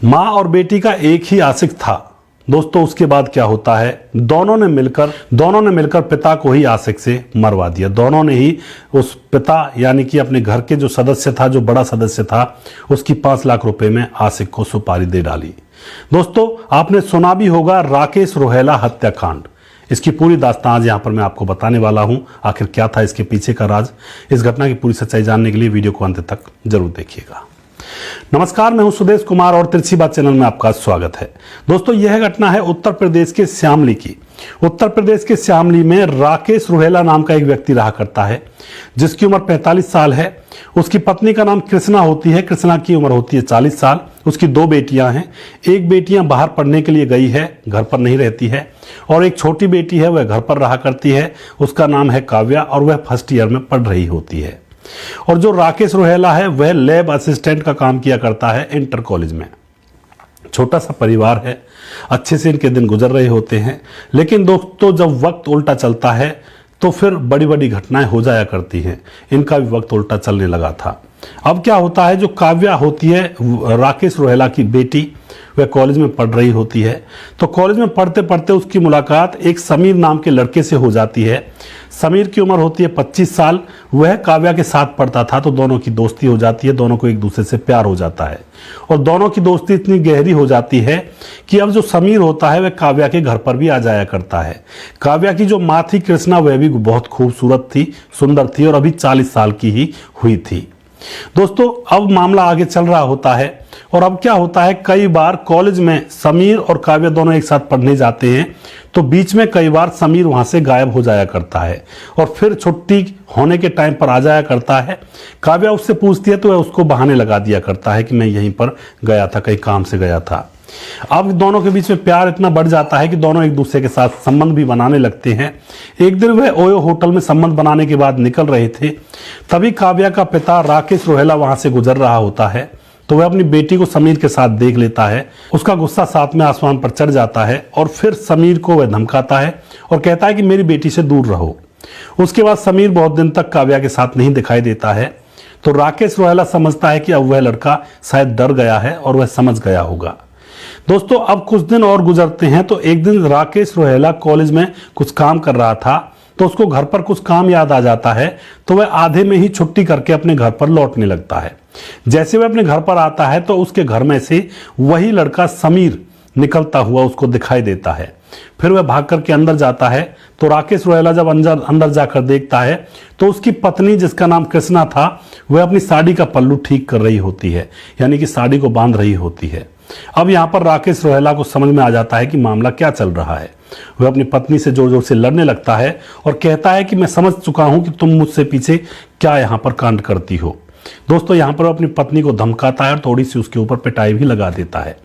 माँ और बेटी का एक ही आशिक था। दोस्तों उसके बाद क्या होता है, दोनों ने मिलकर पिता को ही आशिक से मरवा दिया। दोनों ने ही उस पिता यानी कि अपने घर के जो सदस्य था, जो बड़ा सदस्य था, उसकी 5 लाख रुपए में आशिक को सुपारी दे डाली। दोस्तों आपने सुना भी होगा राकेश रोहेला हत्याकांड। इसकी पूरी दास्तान आज यहाँ पर मैं आपको बताने वाला हूँ। आखिर क्या था इसके पीछे का राज, इस घटना की पूरी सच्चाई जानने के लिए वीडियो को अंत तक जरूर देखिएगा। नमस्कार, मैं हूं सुदेश कुमार और तिरछी बात चैनल में आपका स्वागत है। दोस्तों यह घटना है उत्तर प्रदेश के श्यामली की। उत्तर प्रदेश के श्यामली में राकेश रोहेला नाम का एक व्यक्ति रहा करता है, जिसकी उम्र 45 साल है। उसकी पत्नी का नाम कृष्णा होती है। कृष्णा की उम्र होती है 40 साल। उसकी 2 बेटियां हैं। एक बेटियां बाहर पढ़ने के लिए गई है, घर पर नहीं रहती है, और एक छोटी बेटी है, वह घर पर रहा करती है। उसका नाम है काव्या और वह फर्स्ट ईयर में पढ़ रही होती है। और जो राकेश रोहेला है वह लैब असिस्टेंट का काम किया करता है इंटर कॉलेज में। छोटा सा परिवार है, अच्छे से इनके दिन गुजर रहे होते हैं। लेकिन दोस्तों जब वक्त उल्टा चलता है तो फिर बड़ी बड़ी घटनाएं हो जाया करती हैं। इनका भी वक्त उल्टा चलने लगा था। अब क्या होता है, जो काव्या होती है राकेश रोहेला की बेटी, वह कॉलेज में पढ़ रही होती है। तो कॉलेज में पढ़ते पढ़ते उसकी मुलाकात एक समीर नाम के लड़के से हो जाती है। समीर की उम्र होती है 25 साल। वह काव्या के साथ पढ़ता था, तो दोनों की दोस्ती हो जाती है। दोनों को एक दूसरे से प्यार हो जाता है और दोनों की दोस्ती इतनी गहरी हो जाती है कि अब जो समीर होता है वह काव्या के घर पर भी आ जाया करता है। काव्या की जो माँ थी कृष्णा, वह भी बहुत खूबसूरत थी, सुंदर थी और अभी 40 साल की ही हुई थी। दोस्तों अब मामला आगे चल रहा होता है और अब क्या होता है, कई बार कॉलेज में समीर और काव्या दोनों एक साथ पढ़ने जाते हैं, तो बीच में कई बार समीर वहां से गायब हो जाया करता है और फिर छुट्टी होने के टाइम पर आ जाया करता है। काव्या उससे पूछती है तो वह उसको बहाने लगा दिया करता है कि मैं यहीं पर गया था, कहीं काम से गया था। अब दोनों के बीच में प्यार इतना बढ़ जाता है कि दोनों एक दूसरे के साथ संबंध भी बनाने लगते हैं। एक दिन वह ओयो होटल में संबंध बनाने के बाद निकल रहे थे, तभी काव्या का पिता राकेश रोहेला वहां से गुजर रहा होता है। तो वह अपनी बेटी को समीर के साथ देख लेता है। उसका गुस्सा साथ में आसमान पर चढ़ जाता है और फिर समीर को वह धमकाता है और कहता है कि मेरी बेटी से दूर रहो। उसके बाद समीर बहुत दिन तक काव्या के साथ नहीं दिखाई देता है। तो राकेश रोहेला समझता है कि अब वह लड़का शायद डर गया है और वह समझ गया होगा। दोस्तों अब कुछ दिन और गुजरते हैं, तो एक दिन राकेश रोहेला कॉलेज में कुछ काम कर रहा था, तो उसको घर पर कुछ काम याद आ जाता है। तो वह आधे में ही छुट्टी करके अपने घर पर लौटने लगता है। जैसे वह अपने घर पर आता है तो उसके घर में से वही लड़का समीर निकलता हुआ उसको दिखाई देता है। फिर वह भाग करके अंदर जाता है। तो राकेश रोहेला जब अंदर जाकर देखता है तो उसकी पत्नी, जिसका नाम कृष्णा था, वह अपनी साड़ी का पल्लू ठीक कर रही होती है, यानी कि साड़ी को बांध रही होती है। अब यहाँ पर राकेश रोहेला को समझ में आ जाता है कि मामला क्या चल रहा है। वह अपनी पत्नी से जोर जोर से लड़ने लगता है और कहता है कि मैं समझ चुका हूं कि तुम मुझसे पीछे क्या यहाँ पर कांड करती हो। दोस्तों यहाँ पर वह अपनी पत्नी को धमकाता है और थोड़ी सी उसके ऊपर पिटाई भी लगा देता है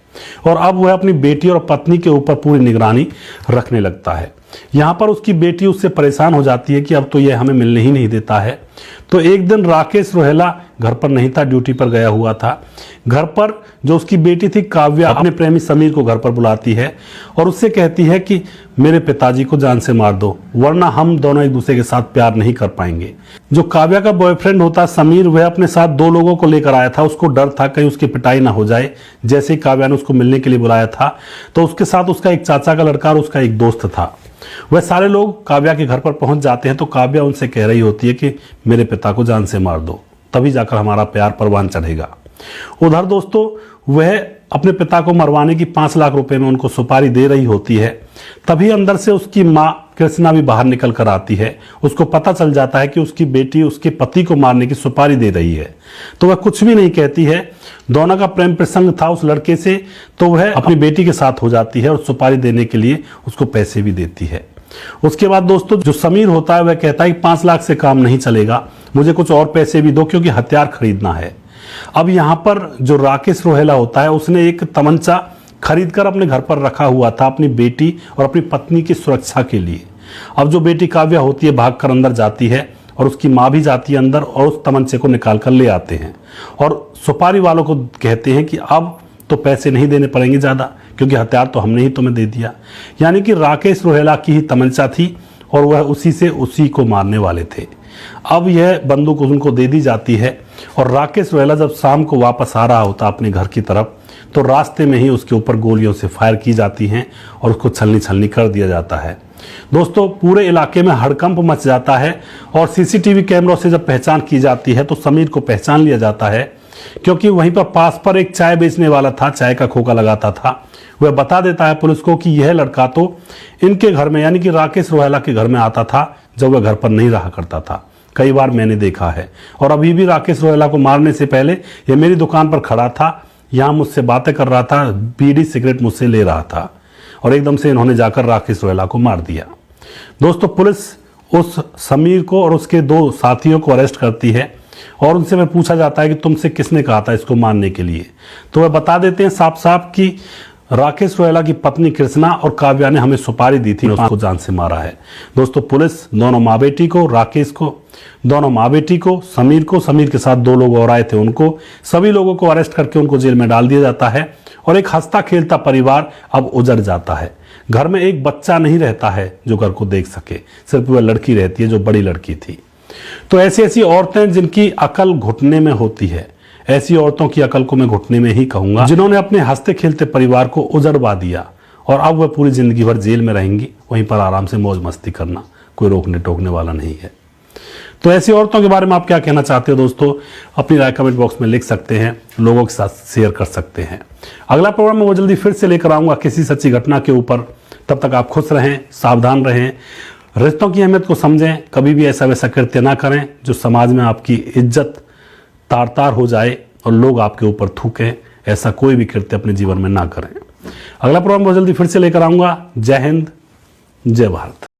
और अब वह अपनी बेटी और पत्नी के ऊपर पूरी निगरानी रखने लगता है। यहाँ पर उसकी बेटी उससे परेशान हो जाती है कि अब तो यह हमें मिलने ही नहीं देता है। तो एक दिन राकेश रोहेला घर पर नहीं था, ड्यूटी पर गया हुआ था। घर पर जो उसकी बेटी थी काव्या अपने प्रेमी समीर को घर पर बुलाती है और उससे कहती है कि मेरे पिताजी को जान से मार दो, वरना हम दोनों एक दूसरे के साथ प्यार नहीं कर पाएंगे। जो काव्या का बॉयफ्रेंड होता समीर, वह अपने साथ 2 लोगों को लेकर आया था। उसको डर था कहीं उसकी पिटाई ना हो जाए। जैसे ही काव्या ने उसको मिलने के लिए बुलाया था तो उसके साथ उसका एक चाचा का लड़का और उसका एक दोस्त था। वह सारे लोग काव्या के घर पर पहुंच जाते हैं। तो काव्या उनसे कह रही होती है कि मेरे पिता को जान से मार दो, तभी जाकर हमारा प्यार परवान चढ़ेगा। उधर दोस्तों वह अपने पिता को मरवाने की 5 लाख रुपए में उनको सुपारी दे रही होती है। तभी अंदर से उसकी माँ कृष्णा भी बाहर निकल कर आती है। उसको पता चल जाता है कि उसकी बेटी उसके पति को मारने की सुपारी दे रही है। तो वह कुछ भी नहीं कहती है। दोनों का प्रेम प्रसंग था उस लड़के से, तो वह अपनी बेटी के साथ हो जाती है और सुपारी देने के लिए उसको पैसे भी देती है। उसके बाद दोस्तों जो समीर होता है वह कहता है कि 5 लाख से काम नहीं चलेगा, मुझे कुछ और पैसे भी दो क्योंकि हथियार खरीदना है। अब यहाँ पर जो राकेश रोहेला होता है उसने एक तमंचा खरीदकर अपने घर पर रखा हुआ था अपनी बेटी और अपनी पत्नी की सुरक्षा के लिए। अब जो बेटी काव्या होती है भागकर अंदर जाती है और उसकी माँ भी जाती है अंदर और उस तमंचे को निकाल कर ले आते हैं और सुपारी वालों को कहते हैं कि अब तो पैसे नहीं देने पड़ेंगे ज़्यादा, क्योंकि हथियार तो हमने ही तुम्हें दे दिया। यानी कि राकेश रोहेला की ही तमंचा थी और वह उसी को मारने वाले थे। अब यह बंदूक उनको दे दी जाती है और राकेश रोहेला जब शाम को वापस आ रहा होता अपने घर की तरफ, तो रास्ते में ही उसके ऊपर गोलियों से फायर की जाती हैं और उसको छलनी छलनी कर दिया जाता है। दोस्तों, पूरे इलाके में हड़कंप मच जाता है और सीसीटीवी कैमरों से जब पहचान की जाती है तो समीर को पहचान लिया जाता है, क्योंकि वहीं पर पास पर एक चाय बेचने वाला था, चाय का खोखा लगाता था। वह बता देता है पुलिस को कि यह लड़का तो इनके घर में यानी कि राकेश रोहेला के घर में आता था जब वह घर पर नहीं रहा करता था। कई बार मैंने देखा है और अभी भी राकेश रोहेला को मारने से पहले यह मेरी दुकान पर खड़ा था, यहाँ मुझसे बातें कर रहा था, बीड़ी सिगरेट मुझसे ले रहा था और एकदम से इन्होंने जाकर राकेश रोहेला को मार दिया। दोस्तों, पुलिस उस समीर को और उसके 2 साथियों को अरेस्ट करती है और उनसे में पूछा जाता है कि तुमसे किसने कहा था इसको मारने के लिए। तो वह बता देते हैं साफ साफ कि राकेश रोहेला की पत्नी कृष्णा और काव्या ने हमें सुपारी दी थी, उसको जान से मारा है। दोस्तों, पुलिस दोनों माँ बेटी को, राकेश को, दोनों माँ बेटी को, समीर के साथ 2 लोग और आए थे उनको, सभी लोगों को अरेस्ट करके उनको जेल में डाल दिया जाता है और एक हंसता खेलता परिवार अब उजड़ जाता है। घर में एक बच्चा नहीं रहता है जो घर को देख सके, सिर्फ वह लड़की रहती है जो बड़ी लड़की थी। तो ऐसी ऐसी औरतें जिनकी अकल घुटने में होती है, ऐसी औरतों की अकल को मैं घुटने में ही कहूंगा, जिन्होंने अपने हंसते खेलते परिवार को उजड़वा दिया और अब वह पूरी जिंदगी भर जेल में रहेंगी, वहीं पर आराम से मौज मस्ती करना, कोई रोकने टोकने वाला नहीं है। तो ऐसी औरतों के बारे में आप क्या कहना चाहते हो दोस्तों? अपनी राय कमेंट बॉक्स में लिख सकते हैं, लोगों के साथ शेयर कर सकते हैं। अगला प्रोग्राम में वो जल्दी फिर से लेकर आऊंगा किसी सच्ची घटना के ऊपर। तब तक आप खुश रहें, सावधान रहें, रिश्तों की अहमियत को समझें, कभी भी ऐसा वैसा कृत्य ना करें जो समाज में आपकी इज्जत तार तार हो जाए और लोग आपके ऊपर थूकें। ऐसा कोई भी कृत्य अपने जीवन में ना करें। अगला प्रोग्राम बहुत जल्दी फिर से लेकर आऊंगा। जय हिंद, जय भारत।